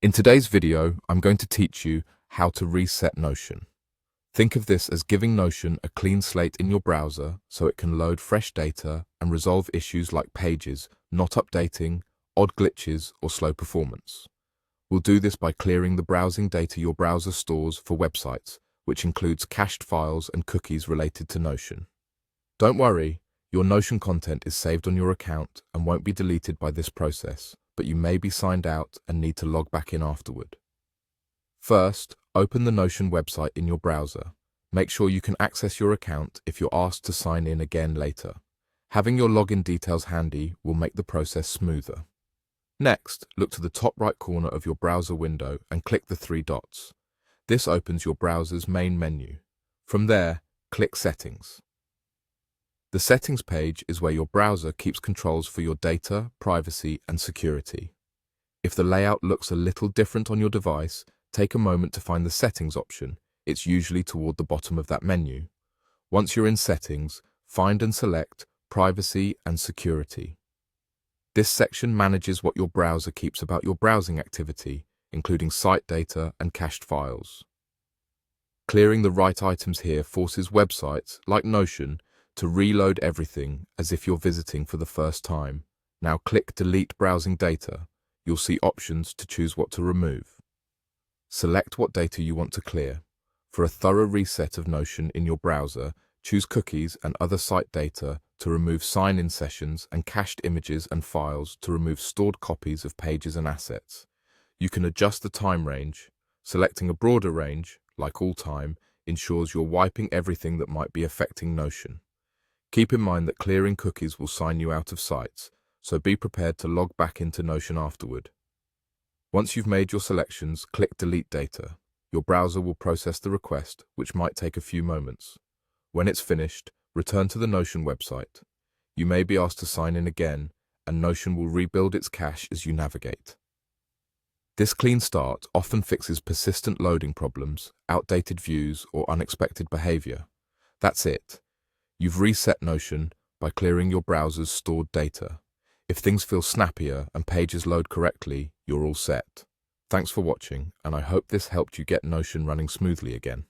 In today's video, I'm going to teach you how to reset Notion. Think of this as giving Notion a clean slate in your browser so it can load fresh data and resolve issues like pages not updating, odd glitches, or slow performance. We'll do this by clearing the browsing data your browser stores for websites, which includes cached files and cookies related to Notion. Don't worry, your Notion content is saved on your account and won't be deleted by this process, but you may be signed out and need to log back in afterward. First, open the Notion website in your browser. Make sure you can access your account if you're asked to sign in again later. Having your login details handy will make the process smoother. Next, look to the top right corner of your browser window and click the three dots. This opens your browser's main menu. From there, click Settings. The Settings page is where your browser keeps controls for your data, privacy, and security. If the layout looks a little different on your device, take a moment to find the Settings option. It's usually toward the bottom of that menu. Once you're in Settings, find and select Privacy and Security. This section manages what your browser keeps about your browsing activity, including site data and cached files. Clearing the right items here forces websites, like Notion, to reload everything as if you're visiting for the first time. Now click Delete Browsing Data. You'll see options to choose what to remove. Select what data you want to clear. For a thorough reset of Notion in your browser, choose cookies and other site data to remove sign-in sessions and cached images and files to remove stored copies of pages and assets. You can adjust the time range. Selecting a broader range, like all time, ensures you're wiping everything that might be affecting Notion. Keep in mind that clearing cookies will sign you out of sites, so be prepared to log back into Notion afterward. Once you've made your selections, click Delete Data. Your browser will process the request, which might take a few moments. When it's finished, return to the Notion website. You may be asked to sign in again, and Notion will rebuild its cache as you navigate. This clean start often fixes persistent loading problems, outdated views, or unexpected behavior. That's it. You've reset Notion by clearing your browser's stored data. If things feel snappier and pages load correctly, you're all set. Thanks for watching, and I hope this helped you get Notion running smoothly again.